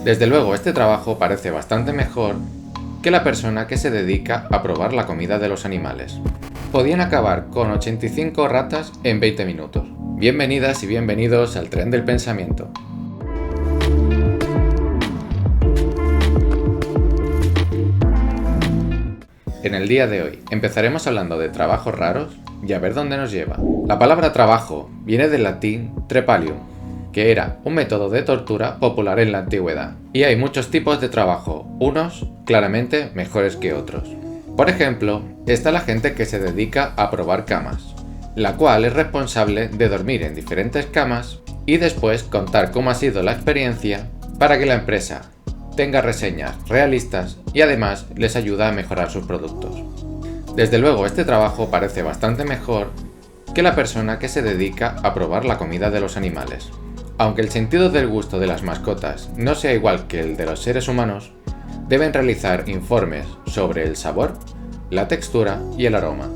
Desde luego, este trabajo parece bastante mejor que la persona que se dedica a probar la comida de los animales. Podían acabar con 85 ratas en 20 minutos. Bienvenidas y bienvenidos al Tren del Pensamiento. En el día de hoy empezaremos hablando de trabajos raros y a ver dónde nos lleva. La palabra trabajo viene del latín trepalium, que era un método de tortura popular en la antigüedad. Y hay muchos tipos de trabajo, unos claramente mejores que otros. Por ejemplo, está la gente que se dedica a probar camas, la cual es responsable de dormir en diferentes camas y después contar cómo ha sido la experiencia para que la empresa tenga reseñas realistas y además les ayuda a mejorar sus productos. Desde luego, este trabajo parece bastante mejor que la persona que se dedica a probar la comida de los animales. Aunque el sentido del gusto de las mascotas no sea igual que el de los seres humanos, deben realizar informes sobre el sabor, la textura y el aroma.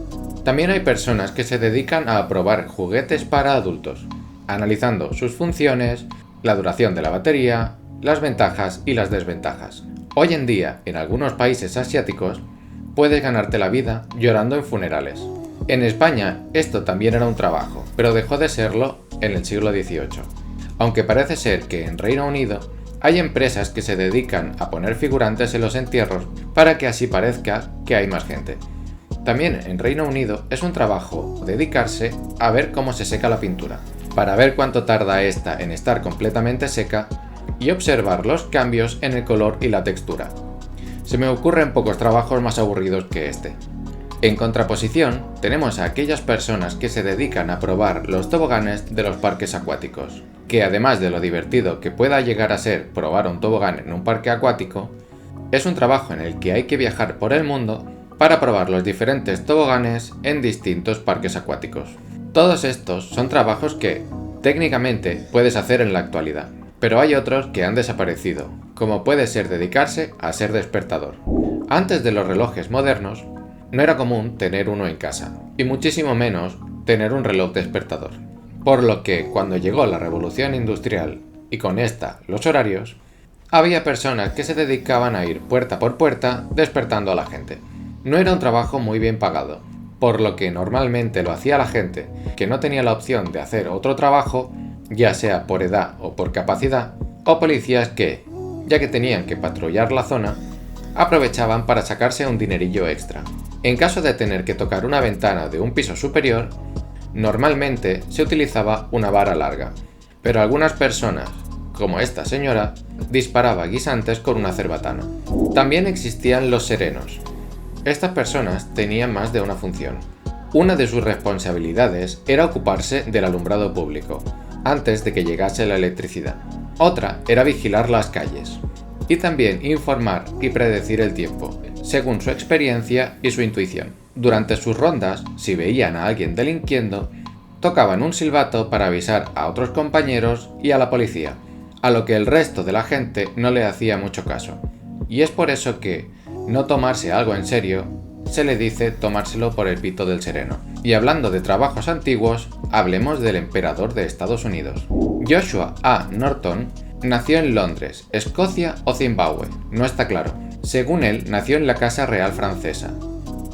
También hay personas que se dedican a probar juguetes para adultos, analizando sus funciones, la duración de la batería, las ventajas y las desventajas. Hoy en día, en algunos países asiáticos, puedes ganarte la vida llorando en funerales. En España, esto también era un trabajo, pero dejó de serlo en el siglo XVIII. Aunque parece ser que en Reino Unido hay empresas que se dedican a poner figurantes en los entierros para que así parezca que hay más gente. También en Reino Unido es un trabajo dedicarse a ver cómo se seca la pintura, para ver cuánto tarda esta en estar completamente seca y observar los cambios en el color y la textura. Se me ocurren pocos trabajos más aburridos que este. En contraposición, tenemos a aquellas personas que se dedican a probar los toboganes de los parques acuáticos, que además de lo divertido que pueda llegar a ser probar un tobogán en un parque acuático, es un trabajo en el que hay que viajar por el mundo para probar los diferentes toboganes en distintos parques acuáticos. Todos estos son trabajos que, técnicamente, puedes hacer en la actualidad, pero hay otros que han desaparecido, como puede ser dedicarse a ser despertador. Antes de los relojes modernos, no era común tener uno en casa, y muchísimo menos tener un reloj despertador. Por lo que, cuando llegó la revolución industrial, y con esta los horarios, había personas que se dedicaban a ir puerta por puerta despertando a la gente. No era un trabajo muy bien pagado, por lo que normalmente lo hacía la gente que no tenía la opción de hacer otro trabajo, ya sea por edad o por capacidad, o policías que, ya que tenían que patrullar la zona, aprovechaban para sacarse un dinerillo extra. En caso de tener que tocar una ventana de un piso superior, normalmente se utilizaba una vara larga, pero algunas personas, como esta señora, disparaba guisantes con una cerbatana. También existían los serenos. Estas personas tenían más de una función. Una de sus responsabilidades era ocuparse del alumbrado público, antes de que llegase la electricidad. Otra era vigilar las calles, y también informar y predecir el tiempo, según su experiencia y su intuición. Durante sus rondas, si veían a alguien delinquiendo, tocaban un silbato para avisar a otros compañeros y a la policía, a lo que el resto de la gente no le hacía mucho caso. Y es por eso que no tomarse algo en serio se le dice tomárselo por el pito del sereno. Y hablando de trabajos antiguos, hablemos del emperador de Estados Unidos. Joshua A. Norton nació en Londres, Escocia o Zimbabue, no está claro. Según él, nació en la Casa Real Francesa,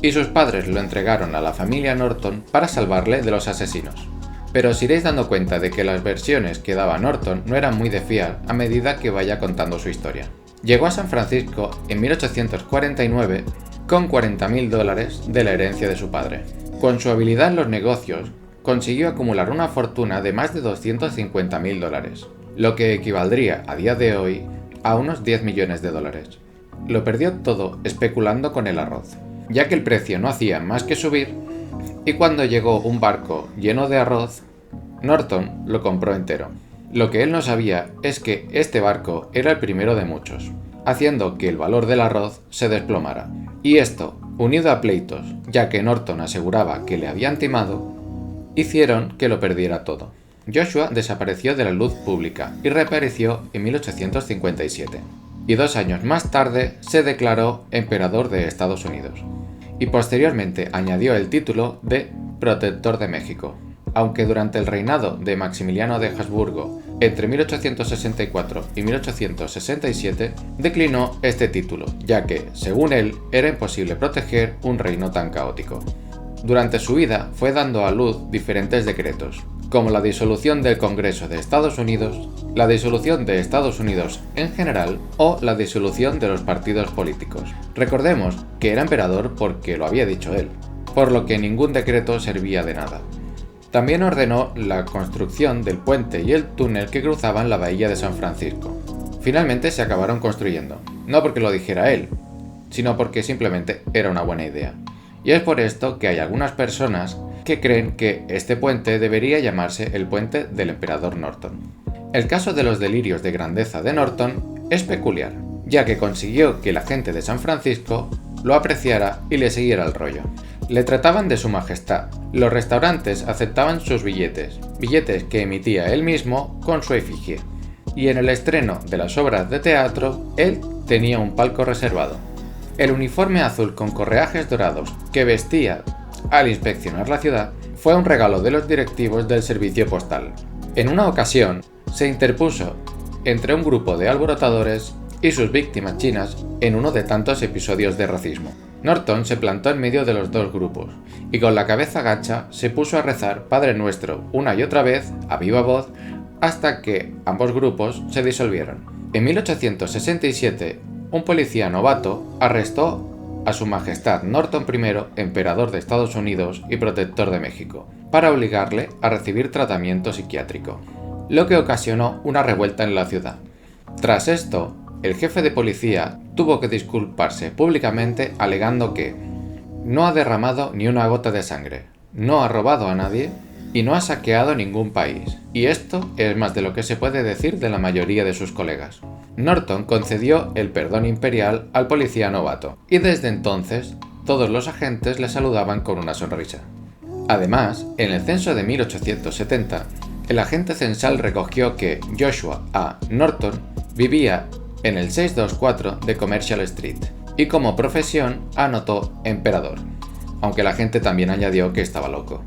y sus padres lo entregaron a la familia Norton para salvarle de los asesinos. Pero os iréis dando cuenta de que las versiones que daba Norton no eran muy de fiar a medida que vaya contando su historia. Llegó a San Francisco en 1849 con $40.000 de la herencia de su padre. Con su habilidad en los negocios, consiguió acumular una fortuna de más de $250.000, lo que equivaldría a día de hoy a unos $10 millones. Lo perdió todo especulando con el arroz, ya que el precio no hacía más que subir, y cuando llegó un barco lleno de arroz, Norton lo compró entero. Lo que él no sabía es que este barco era el primero de muchos, haciendo que el valor del arroz se desplomara. Y esto, unido a pleitos, ya que Norton aseguraba que le habían timado, hicieron que lo perdiera todo. Joshua desapareció de la luz pública y reapareció en 1857, y 2 años más tarde se declaró emperador de Estados Unidos, y posteriormente añadió el título de Protector de México. Aunque durante el reinado de Maximiliano de Habsburgo entre 1864 y 1867, declinó este título, ya que, según él, era imposible proteger un reino tan caótico. Durante su vida fue dando a luz diferentes decretos, como la disolución del Congreso de Estados Unidos, la disolución de Estados Unidos en general o la disolución de los partidos políticos. Recordemos que era emperador porque lo había dicho él, por lo que ningún decreto servía de nada. También ordenó la construcción del puente y el túnel que cruzaban la bahía de San Francisco. Finalmente se acabaron construyendo, no porque lo dijera él, sino porque simplemente era una buena idea. Y es por esto que hay algunas personas que creen que este puente debería llamarse el puente del emperador Norton. El caso de los delirios de grandeza de Norton es peculiar, ya que consiguió que la gente de San Francisco lo apreciara y le siguiera el rollo. Le trataban de su majestad. Los restaurantes aceptaban sus billetes que emitía él mismo con su efigie. Y en el estreno de las obras de teatro, él tenía un palco reservado. El uniforme azul con correajes dorados que vestía al inspeccionar la ciudad fue un regalo de los directivos del servicio postal. En una ocasión, se interpuso entre un grupo de alborotadores y sus víctimas chinas en uno de tantos episodios de racismo. Norton se plantó en medio de los dos grupos y con la cabeza gacha se puso a rezar Padre Nuestro una y otra vez a viva voz hasta que ambos grupos se disolvieron. En 1867, un policía novato arrestó a Su Majestad Norton I, emperador de Estados Unidos y protector de México, para obligarle a recibir tratamiento psiquiátrico, lo que ocasionó una revuelta en la ciudad. Tras esto, el jefe de policía tuvo que disculparse públicamente alegando que no ha derramado ni una gota de sangre, no ha robado a nadie y no ha saqueado ningún país, y esto es más de lo que se puede decir de la mayoría de sus colegas. Norton concedió el perdón imperial al policía novato, y desde entonces todos los agentes le saludaban con una sonrisa. Además, en el censo de 1870, el agente censal recogió que Joshua A. Norton vivía en el 624 de Commercial Street, y como profesión anotó emperador, aunque la gente también añadió que estaba loco.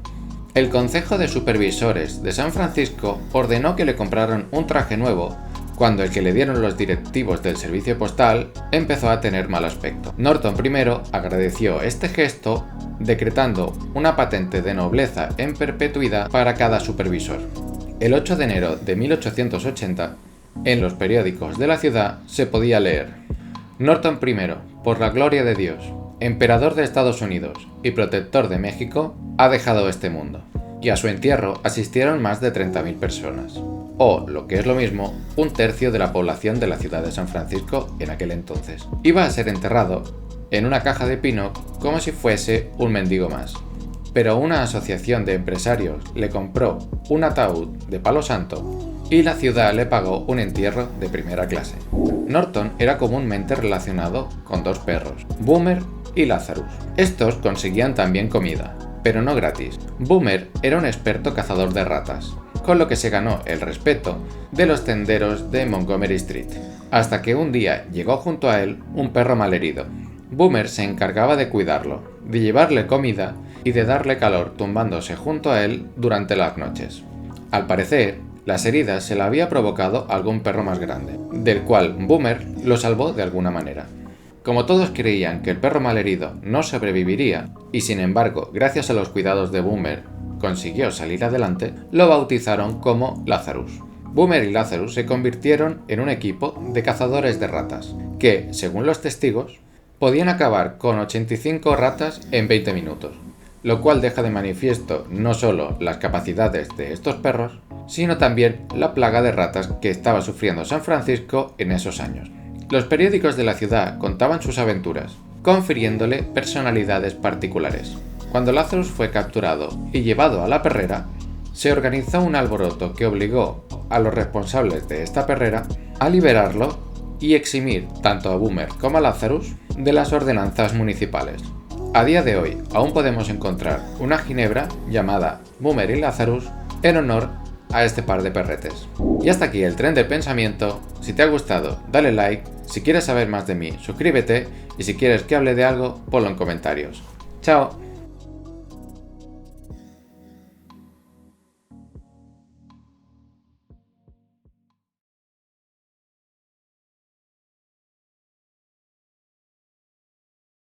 El Consejo de Supervisores de San Francisco ordenó que le compraran un traje nuevo cuando el que le dieron los directivos del servicio postal empezó a tener mal aspecto. Norton I agradeció este gesto decretando una patente de nobleza en perpetuidad para cada supervisor. El 8 de enero de 1880, en los periódicos de la ciudad se podía leer: Norton I, por la gloria de Dios, emperador de Estados Unidos y protector de México, ha dejado este mundo. Y a su entierro asistieron más de 30.000 personas, o, lo que es lo mismo, un tercio de la población de la ciudad de San Francisco en aquel entonces. Iba a ser enterrado en una caja de pino como si fuese un mendigo más, pero una asociación de empresarios le compró un ataúd de palo santo y la ciudad le pagó un entierro de primera clase. Norton era comúnmente relacionado con dos perros, Boomer y Lazarus. Estos conseguían también comida, pero no gratis. Boomer era un experto cazador de ratas, con lo que se ganó el respeto de los tenderos de Montgomery Street, hasta que un día llegó junto a él un perro malherido. Boomer se encargaba de cuidarlo, de llevarle comida y de darle calor tumbándose junto a él durante las noches. Al parecer, las heridas se la había provocado algún perro más grande, del cual Boomer lo salvó de alguna manera. Como todos creían que el perro malherido no sobreviviría, y sin embargo, gracias a los cuidados de Boomer, consiguió salir adelante, lo bautizaron como Lazarus. Boomer y Lazarus se convirtieron en un equipo de cazadores de ratas, que, según los testigos, podían acabar con 85 ratas en 20 minutos, lo cual deja de manifiesto no solo las capacidades de estos perros, sino también la plaga de ratas que estaba sufriendo San Francisco en esos años. Los periódicos de la ciudad contaban sus aventuras, confiriéndole personalidades particulares. Cuando Lazarus fue capturado y llevado a la perrera, se organizó un alboroto que obligó a los responsables de esta perrera a liberarlo y eximir tanto a Boomer como a Lazarus de las ordenanzas municipales. A día de hoy aún podemos encontrar una ginebra llamada Boomer y Lazarus en honor a este par de perretes. Y hasta aquí el tren del pensamiento. Si te ha gustado, dale like. Si quieres saber más de mí, suscríbete. Y si quieres que hable de algo, ponlo en comentarios. ¡Chao!